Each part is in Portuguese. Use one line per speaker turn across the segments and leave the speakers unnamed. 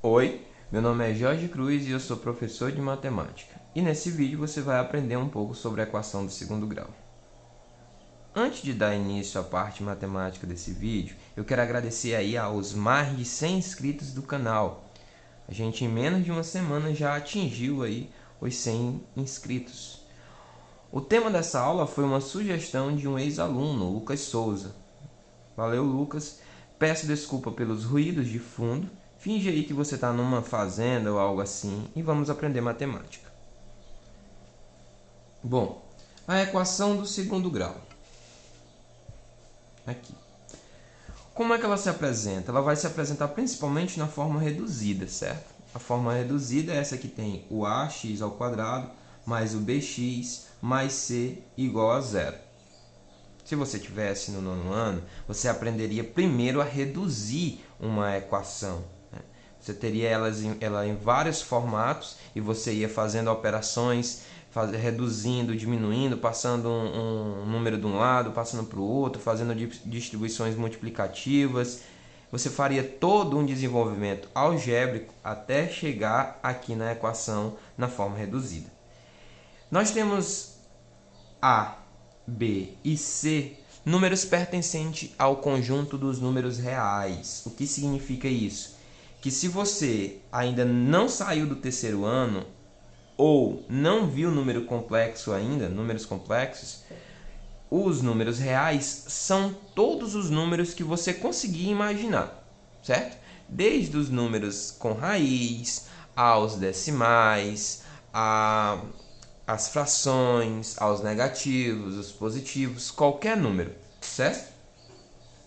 Oi, meu nome é Jorge Cruz e eu sou professor de matemática. E nesse vídeo você vai aprender um pouco sobre a equação do segundo grau. Antes de dar início à parte matemática desse vídeo, eu quero agradecer aí aos mais de 100 inscritos do canal. A gente em menos de uma semana já atingiu aí os 100 inscritos. O tema dessa aula foi uma sugestão de um ex-aluno, Lucas Souza. Valeu, Lucas. Peço desculpa pelos ruídos de fundo. Finge aí que você está numa fazenda ou algo assim e vamos aprender matemática. Bom, a equação do segundo grau. Aqui. Como é que ela se apresenta? Ela vai se apresentar principalmente na forma reduzida, certo? A forma reduzida é essa que tem o ax ao quadrado mais o bx mais c igual a zero. Se você estivesse no nono ano, você aprenderia primeiro a reduzir uma equação. Você teria ela em vários formatos e você ia fazendo operações, reduzindo, diminuindo, passando um número de um lado, passando para o outro, fazendo distribuições multiplicativas. Você faria todo um desenvolvimento algébrico até chegar aqui na equação na forma reduzida. Nós temos A, B e C, números pertencentes ao conjunto dos números reais. O que significa isso? Que se você ainda não saiu do terceiro ano ou não viu número complexo ainda, números complexos, os números reais são todos os números que você conseguir imaginar, certo? Desde os números com raiz, aos decimais, as frações, aos negativos, os positivos, qualquer número, certo?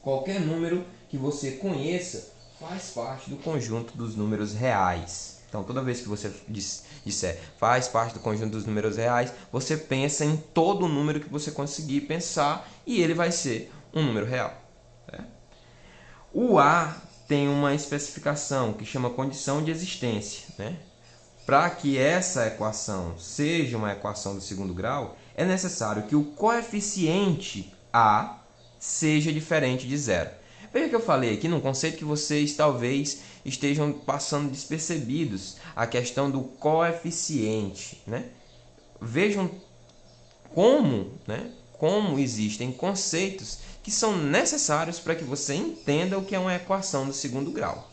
Qualquer número que você conheça faz parte do conjunto dos números reais. Então, toda vez que você disser faz parte do conjunto dos números reais, você pensa em todo o número que você conseguir pensar e ele vai ser um número real. Certo? O A tem uma especificação que chama condição de existência, né? Para que essa equação seja uma equação do segundo grau, é necessário que o coeficiente A seja diferente de zero. Veja que eu falei aqui num conceito que vocês talvez estejam passando despercebidos, a questão do coeficiente, né? Vejam como existem conceitos que são necessários para que você entenda o que é uma equação do segundo grau.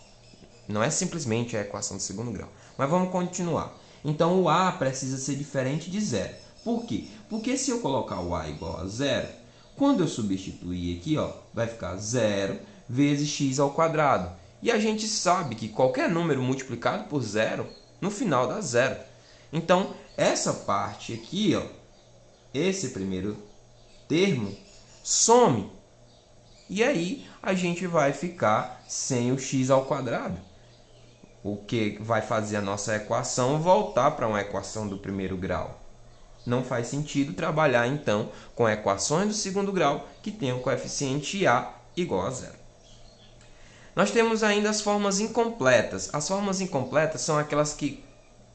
Não é simplesmente a equação do segundo grau. Mas vamos continuar. Então, o A precisa ser diferente de zero. Por quê? Porque se eu colocar o A igual a zero, quando eu substituir aqui, ó, vai ficar 0 vezes x ao quadrado. E a gente sabe que qualquer número multiplicado por zero, no final dá zero. Então, essa parte aqui, ó, esse primeiro termo, some. E aí, a gente vai ficar sem o x ao quadrado. O que vai fazer a nossa equação voltar para uma equação do primeiro grau. Não faz sentido trabalhar, então, com equações do segundo grau que tenham coeficiente A igual a zero. Nós temos ainda as formas incompletas. As formas incompletas são aquelas que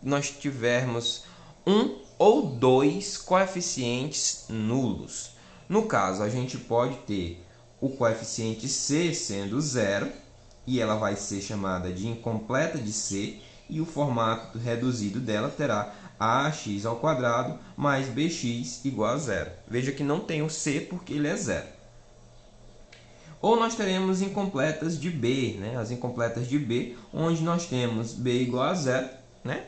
nós tivermos um ou dois coeficientes nulos. No caso, a gente pode ter o coeficiente C sendo zero, e ela vai ser chamada de incompleta de C, e o formato reduzido dela terá ax ao quadrado mais bx igual a zero. Veja que não tem o C porque ele é zero. Ou nós teremos incompletas de B, né? As incompletas de B, onde nós temos B igual a zero, né?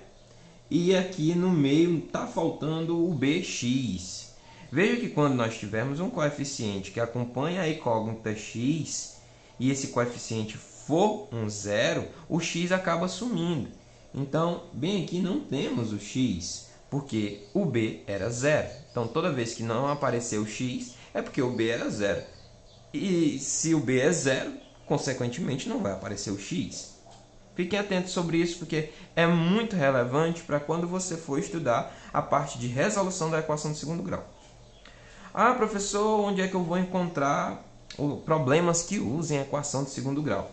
E aqui no meio está faltando o bx. Veja que quando nós tivermos um coeficiente que acompanha a incógnita x, e esse coeficiente for um zero, o x acaba sumindo. Então, bem aqui não temos o x, porque o b era zero. Então, toda vez que não apareceu o x, é porque o b era zero. E se o b é zero, consequentemente não vai aparecer o x. Fiquem atentos sobre isso, porque é muito relevante para quando você for estudar a parte de resolução da equação do segundo grau. Ah, professor, onde é que eu vou encontrar problemas que usem a equação do segundo grau?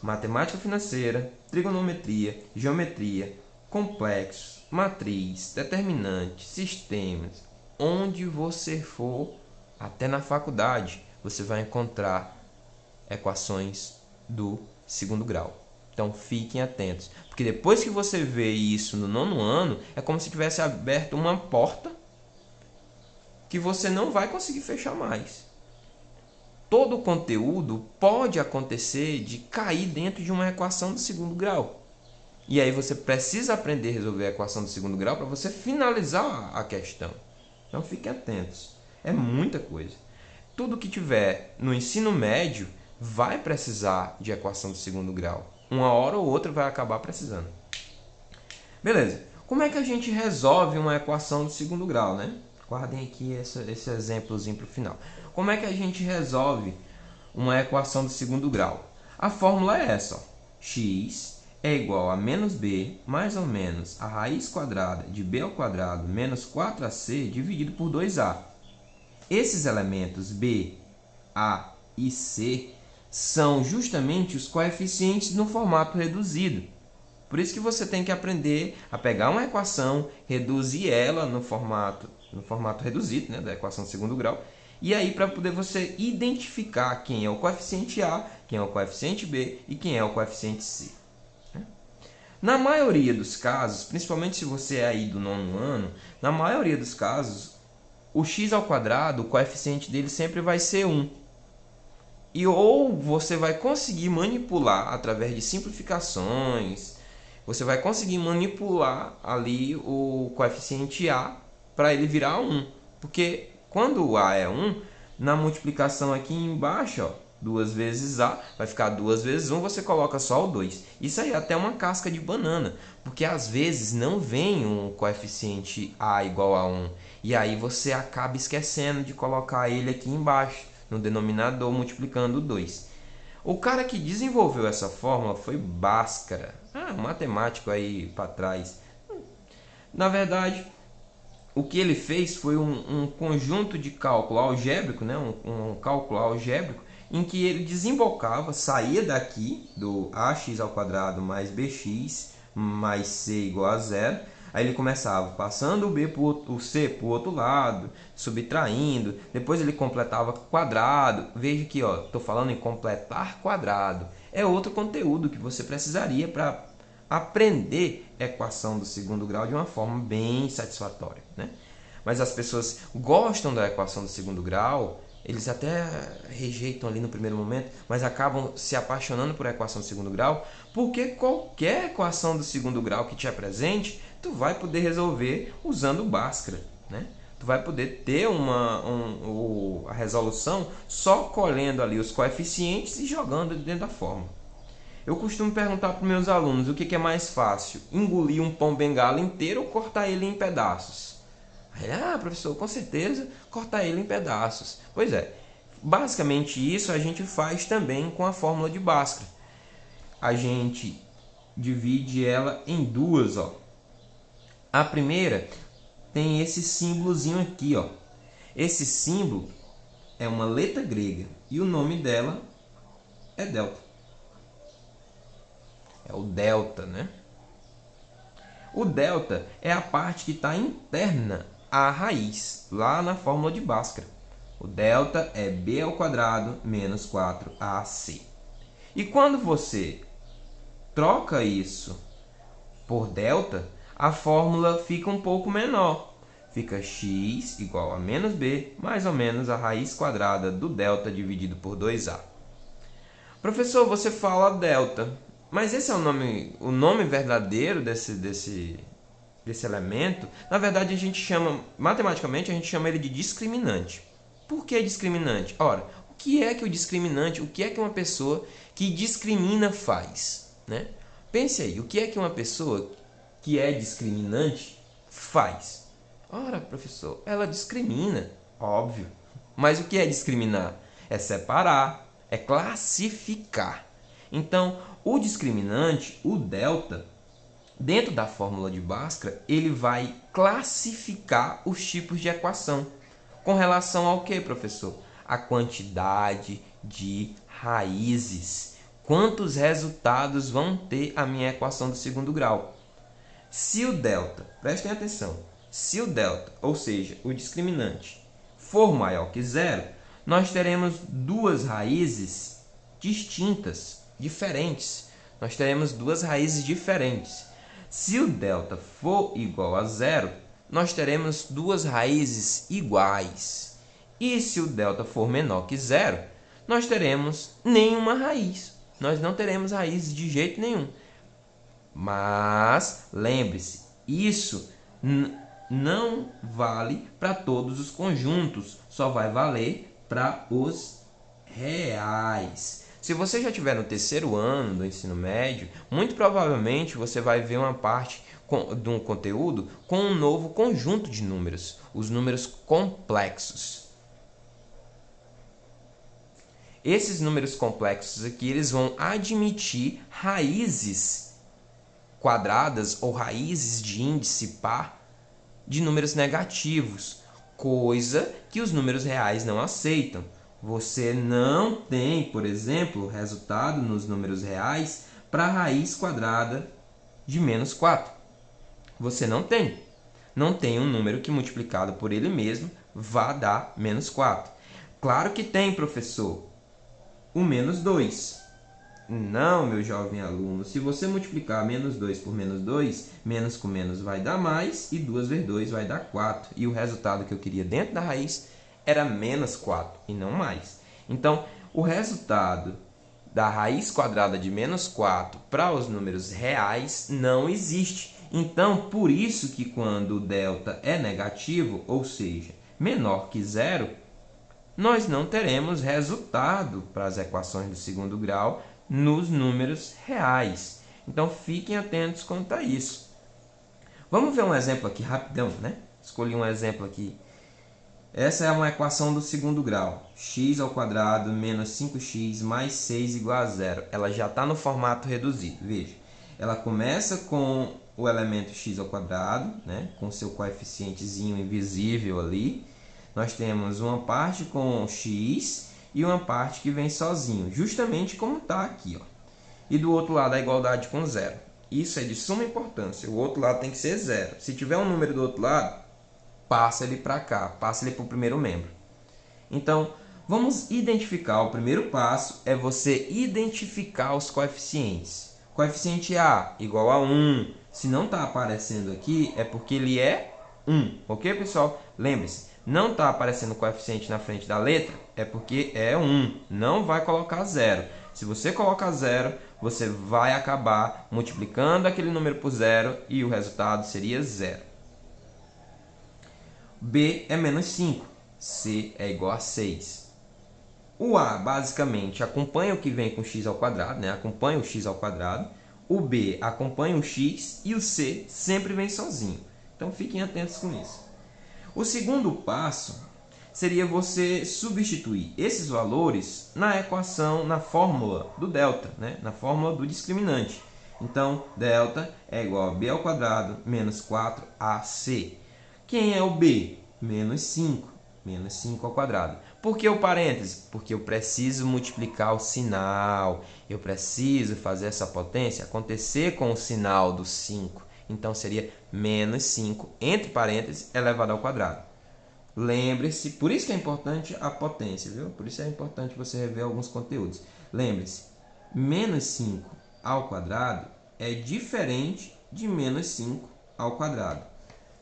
Matemática financeira, trigonometria, geometria, complexos, matriz, determinante, sistemas. Onde você for, até na faculdade, você vai encontrar equações do segundo grau. Então fiquem atentos, porque depois que você vê isso no nono ano, é como se tivesse aberto uma porta que você não vai conseguir fechar mais. Todo o conteúdo pode acontecer de cair dentro de uma equação do segundo grau. E aí você precisa aprender a resolver a equação do segundo grau para você finalizar a questão. Então fiquem atentos. É muita coisa. Tudo que tiver no ensino médio vai precisar de equação do segundo grau. Uma hora ou outra vai acabar precisando. Beleza. Como é que a gente resolve uma equação do segundo grau, né? Guardem aqui esse exemplozinho para o final. Como é que a gente resolve uma equação do segundo grau? A fórmula é essa, ó. X é igual a menos b mais ou menos a raiz quadrada de b ao quadrado menos 4ac dividido por 2a. Esses elementos b, a e c são justamente os coeficientes no formato reduzido. Por isso que você tem que aprender a pegar uma equação, reduzir ela no formato reduzido, né, da equação de segundo grau, e aí para poder você identificar quem é o coeficiente A, quem é o coeficiente B e quem é o coeficiente C. Na maioria dos casos, principalmente se você é aí do nono ano, na maioria dos casos, o x ao quadrado, o coeficiente dele sempre vai ser 1. E ou você vai conseguir manipular através de simplificações, você vai conseguir manipular ali o coeficiente A para ele virar 1. Porque quando o A é 1, na multiplicação aqui embaixo, ó, 2 vezes A, vai ficar 2 vezes 1, você coloca só o 2. Isso aí é até uma casca de banana, porque às vezes não vem um coeficiente A igual a 1. E aí você acaba esquecendo de colocar ele aqui embaixo, no denominador, multiplicando 2. O cara que desenvolveu essa fórmula foi Bhaskara, um matemático aí para trás. Na verdade, o que ele fez foi um conjunto de cálculo algébrico, né? um cálculo algébrico, em que ele desembocava, saía daqui do ax ao quadrado mais bx mais c igual a zero. Aí ele começava passando o c para o outro lado, subtraindo, depois ele completava quadrado. Veja que estou falando em completar quadrado. É outro conteúdo que você precisaria para aprender equação do segundo grau de uma forma bem satisfatória, né? Mas as pessoas gostam da equação do segundo grau, eles até rejeitam ali no primeiro momento, mas acabam se apaixonando por equação do segundo grau, porque qualquer equação do segundo grau que te apresente, tu vai poder resolver usando o Bhaskara, né? Tu vai poder ter a resolução só colhendo ali os coeficientes e jogando dentro da fórmula. Eu costumo perguntar para os meus alunos o que é mais fácil, engolir um pão bengala inteiro ou cortar ele em pedaços? Aí, professor, com certeza cortar ele em pedaços. Pois é, basicamente isso a gente faz também com a fórmula de Bhaskara. A gente divide ela em duas, ó. A primeira tem esse símbolozinho aqui, ó. Esse símbolo é uma letra grega e o nome dela é delta. É o delta, né? O delta é a parte que está interna à raiz, lá na fórmula de Bhaskara. O delta é b ao quadrado menos 4ac. E quando você troca isso por delta, a fórmula fica um pouco menor. Fica x igual a menos b mais ou menos a raiz quadrada do delta dividido por 2a. Professor, você fala delta, mas esse é o nome verdadeiro desse elemento? Na verdade, a gente chama, matematicamente, a gente chama ele de discriminante. Por que discriminante? Ora, o que é que o discriminante, o que é que uma pessoa que discrimina faz, né? Pense aí, o que é que uma pessoa que é discriminante faz? Ora, professor, ela discrimina, óbvio. Mas o que é discriminar? É separar, é classificar. Então, o discriminante, o delta, dentro da fórmula de Bhaskara, ele vai classificar os tipos de equação. Com relação ao que, professor? A quantidade de raízes. Quantos resultados vão ter a minha equação do segundo grau? Se o delta, prestem atenção, se o delta, ou seja, o discriminante, for maior que zero, nós teremos duas raízes distintas, diferentes. nós teremos duas raízes diferentes. Se o delta for igual a zero, nós teremos duas raízes iguais. E se o delta for menor que zero, nós teremos nenhuma raiz. Nós não teremos raiz de jeito nenhum. Mas, lembre-se, isso não vale para todos os conjuntos, só vai valer para os reais. Se você já estiver no terceiro ano do ensino médio, muito provavelmente você vai ver uma parte de um conteúdo com um novo conjunto de números, os números complexos. Esses números complexos aqui, eles vão admitir raízes quadradas ou raízes de índice par de números negativos, coisa que os números reais não aceitam. Você não tem, por exemplo, resultado nos números reais para a raiz quadrada de menos 4. Você não tem. Não tem um número que multiplicado por ele mesmo vá dar menos 4. Claro que tem, professor. O menos 2. Não, meu jovem aluno. Se você multiplicar menos 2 por menos 2, menos com menos vai dar mais, e 2 vezes 2 vai dar 4. E o resultado que eu queria dentro da raiz era menos 4 e não mais. Então, o resultado da raiz quadrada de menos 4 para os números reais não existe. Então, por isso que quando o delta é negativo, ou seja, menor que zero, nós não teremos resultado para as equações do segundo grau nos números reais. Então, fiquem atentos quanto a isso. Vamos ver um exemplo aqui rapidão, né? Escolhi um exemplo aqui. Essa é uma equação do segundo grau. X ao quadrado menos 5x mais 6 igual a zero. Ela já está no formato reduzido. Veja, ela começa com o elemento x ao quadrado, né? Com seu coeficientezinho invisível ali. Nós temos uma parte com x e uma parte que vem sozinho, justamente como está aqui, ó. E do outro lado a igualdade com zero. Isso é de suma importância. O outro lado tem que ser zero. Se tiver um número do outro lado, passa ele para cá, passa ele para o primeiro membro. Então, vamos identificar. O primeiro passo é você identificar os coeficientes. Coeficiente A igual a 1. Se não está aparecendo aqui, é porque ele é 1. Ok, pessoal? Lembre-se, não está aparecendo coeficiente na frente da letra, é porque é 1. Não vai colocar 0. Se você colocar 0, você vai acabar multiplicando aquele número por 0 e o resultado seria 0. B é menos 5. C é igual a 6. O A, basicamente, acompanha o que vem com x ao quadrado, né? Acompanha o x ao quadrado. O B acompanha o x e o C sempre vem sozinho. Então, fiquem atentos com isso. O segundo passo seria você substituir esses valores na equação, na fórmula do delta, né? Na fórmula do discriminante. Então, delta é igual a b ao quadrado menos 4ac. Quem é o b? Menos 5. Menos 5 ao quadrado. Por que o parêntese? Porque eu preciso multiplicar o sinal. Eu preciso fazer essa potência acontecer com o sinal do 5. Então, seria menos 5, entre parênteses, elevado ao quadrado. Lembre-se, por isso que é importante a potência, viu? Por isso é importante você rever alguns conteúdos. Lembre-se, menos 5 ao quadrado é diferente de menos 5 ao quadrado.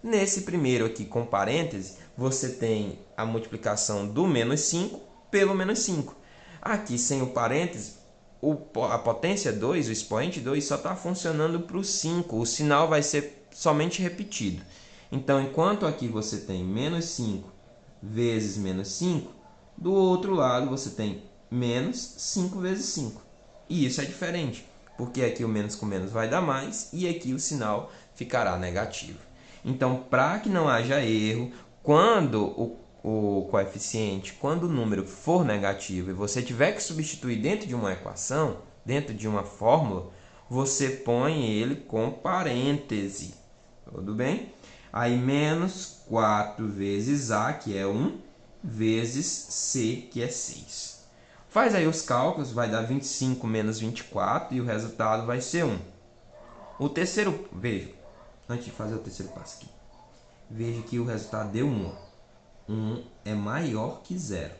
Nesse primeiro aqui, com parênteses, você tem a multiplicação do menos 5 pelo menos 5. Aqui, sem o parênteses, a potência 2, o expoente 2, só está funcionando para o 5. O sinal vai ser somente repetido. Então, enquanto aqui você tem menos 5 vezes menos 5, do outro lado você tem menos 5 vezes 5. E isso é diferente, porque aqui o menos com menos vai dar mais e aqui o sinal ficará negativo. Então, para que não haja erro, quando o coeficiente, quando o número for negativo e você tiver que substituir dentro de uma equação, dentro de uma fórmula, você põe ele com parêntese. Tudo bem? Aí, menos 4 vezes A, que é 1, vezes C, que é 6. Faz aí os cálculos, vai dar 25 menos 24 e o resultado vai ser 1. O terceiro, veja, antes de fazer o terceiro passo aqui, veja que o resultado deu 1. 1 é maior que 0.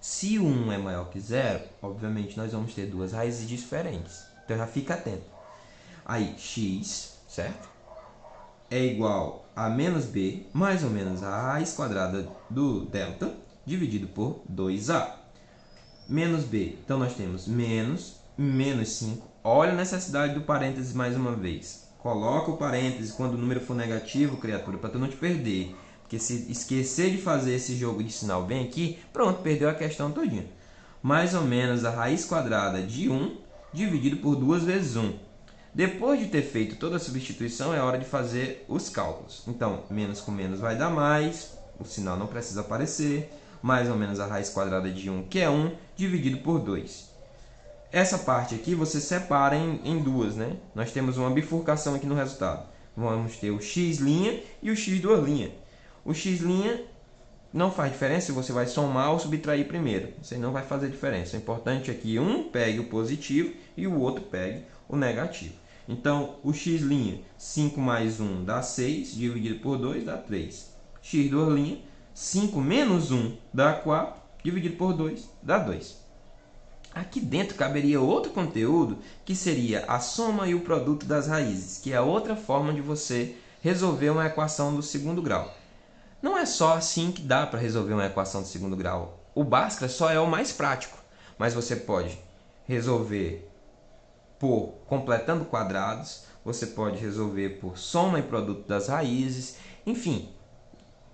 Se 1 é maior que 0, obviamente nós vamos ter duas raízes diferentes. Então já fica atento. Aí x, certo? É igual a menos b, mais ou menos a raiz quadrada do delta, dividido por 2a. Menos b, então nós temos menos 5. Olha a necessidade do parênteses mais uma vez. Coloca o parênteses quando o número for negativo, criatura, para tu não te perder. Porque se esquecer de fazer esse jogo de sinal bem aqui, pronto, perdeu a questão todinha. Mais ou menos a raiz quadrada de 1 dividido por 2 vezes 1. Depois de ter feito toda a substituição, é hora de fazer os cálculos. Então, menos com menos vai dar mais, o sinal não precisa aparecer. Mais ou menos a raiz quadrada de 1, que é 1, dividido por 2. Essa parte aqui você separa em duas, né? Nós temos uma bifurcação aqui no resultado. Vamos ter o x' e o x duas linhas. O x' não faz diferença se você vai somar ou subtrair primeiro. Isso aí não vai fazer diferença. O importante é que um pegue o positivo e o outro pegue o negativo. Então, o x', 5 mais 1 dá 6, dividido por 2 dá 3. X duas linhas, 5 menos 1 dá 4, dividido por 2 dá 2. Aqui dentro caberia outro conteúdo, que seria a soma e o produto das raízes, que é outra forma de você resolver uma equação do segundo grau. Não é só assim que dá para resolver uma equação do segundo grau. O Bhaskara só é o mais prático, mas você pode resolver por completando quadrados, você pode resolver por soma e produto das raízes, enfim,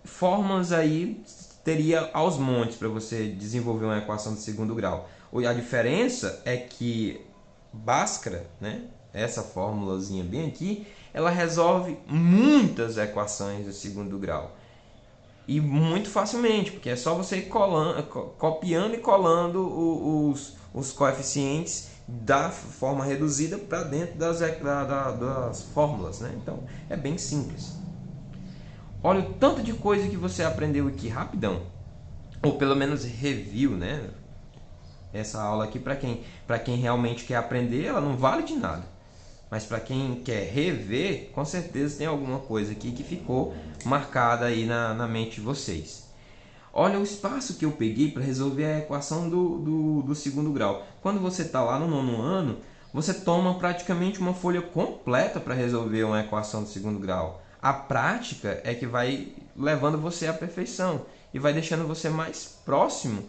formas aí teria aos montes para você desenvolver uma equação de segundo grau. A diferença é que Bhaskara, né, essa formulazinha bem aqui, ela resolve muitas equações de segundo grau. E muito facilmente, porque é só você ir copiando e colando os coeficientes da forma reduzida para dentro das fórmulas, né? Então, é bem simples. Olha o tanto de coisa que você aprendeu aqui rapidão. Ou pelo menos reviu, né? Essa aula aqui, para quem realmente quer aprender, ela não vale de nada. Mas para quem quer rever, com certeza tem alguma coisa aqui que ficou marcada aí na mente de vocês. Olha o espaço que eu peguei para resolver a equação do segundo grau. Quando você está lá no nono ano, você toma praticamente uma folha completa para resolver uma equação do segundo grau. A prática é que vai levando você à perfeição e vai deixando você mais próximo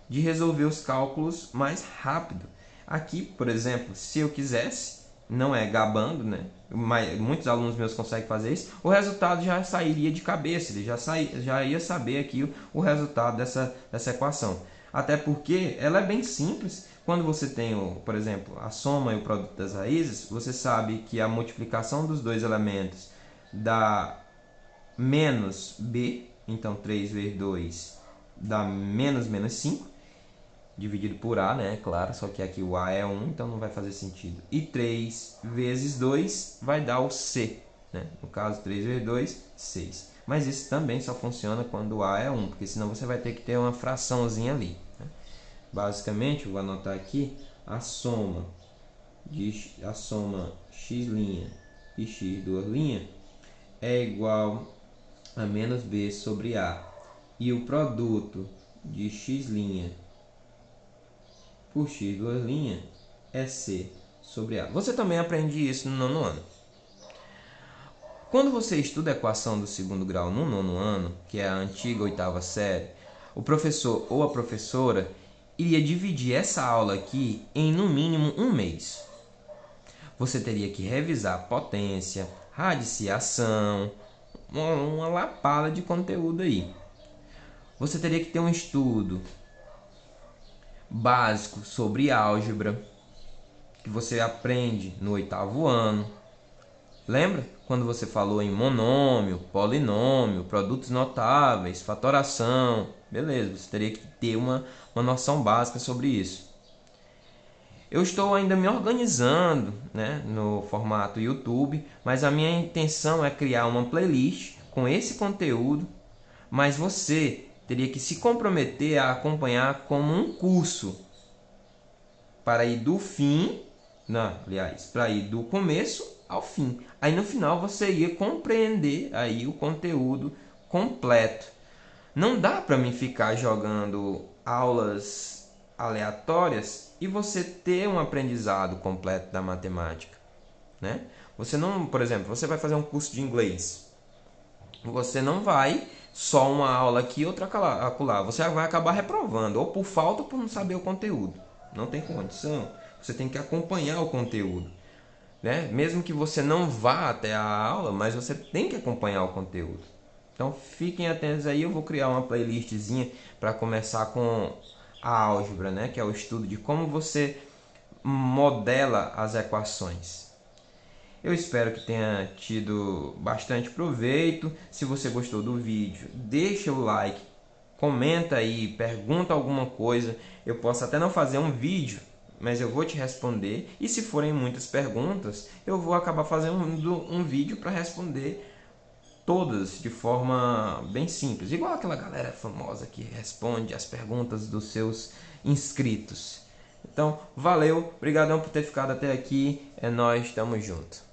de resolver os cálculos mais rápido. Aqui, por exemplo, se eu quisesse, não é gabando, né? Mas muitos alunos meus conseguem fazer isso, o resultado já sairia de cabeça, ele já ia saber aqui o resultado dessa equação. Até porque ela é bem simples. Quando você tem, por exemplo, a soma e o produto das raízes, você sabe que a multiplicação dos dois elementos dá menos b, então 3 vezes 2 dá menos 5, dividido por a, né? Claro, só que aqui o a é 1, então não vai fazer sentido. E 3 vezes 2 vai dar o c, né? No caso, 3 vezes 2, 6. Mas isso também só funciona quando o a é 1, porque senão você vai ter que ter uma fraçãozinha ali, né? Basicamente, eu vou anotar aqui a soma x' e x duas linhas é igual a menos b sobre a. E o produto de x' por x duas linhas é c sobre a. Você também aprende isso no nono ano. Quando você estuda a equação do segundo grau no nono ano, que é a antiga oitava série, o professor ou a professora iria dividir essa aula aqui em no mínimo um mês. Você teria que revisar potência, radiciação, uma lapada de conteúdo aí. Você teria que ter um estudo básico sobre álgebra, que você aprende no oitavo ano. Lembra quando você falou em monômio, polinômio, produtos notáveis, fatoração? Beleza, você teria que ter uma noção básica sobre isso. Eu estou ainda me organizando, né, no formato YouTube, mas a minha intenção é criar uma playlist com esse conteúdo, mas você teria que se comprometer a acompanhar como um curso para ir do fim, para ir do começo ao fim. Aí no final você ia compreender aí o conteúdo completo. Não dá para mim ficar jogando aulas aleatórias e você ter um aprendizado completo da matemática, né? Você não, por exemplo, você vai fazer um curso de inglês. Você não vai só uma aula aqui, outra acolá. Você vai acabar reprovando, ou por falta ou por não saber o conteúdo. Não tem condição. Você tem que acompanhar o conteúdo, né? Mesmo que você não vá até a aula, mas você tem que acompanhar o conteúdo. Então fiquem atentos aí, eu vou criar uma playlistzinha para começar com a álgebra, né? Que é o estudo de como você modela as equações. Eu espero que tenha tido bastante proveito. Se você gostou do vídeo, deixa o like, comenta aí, pergunta alguma coisa. Eu posso até não fazer um vídeo, mas eu vou te responder. E se forem muitas perguntas, eu vou acabar fazendo um vídeo para responder todas de forma bem simples. Igual aquela galera famosa que responde as perguntas dos seus inscritos. Então, valeu, obrigadão por ter ficado até aqui. É nóis, tamo junto.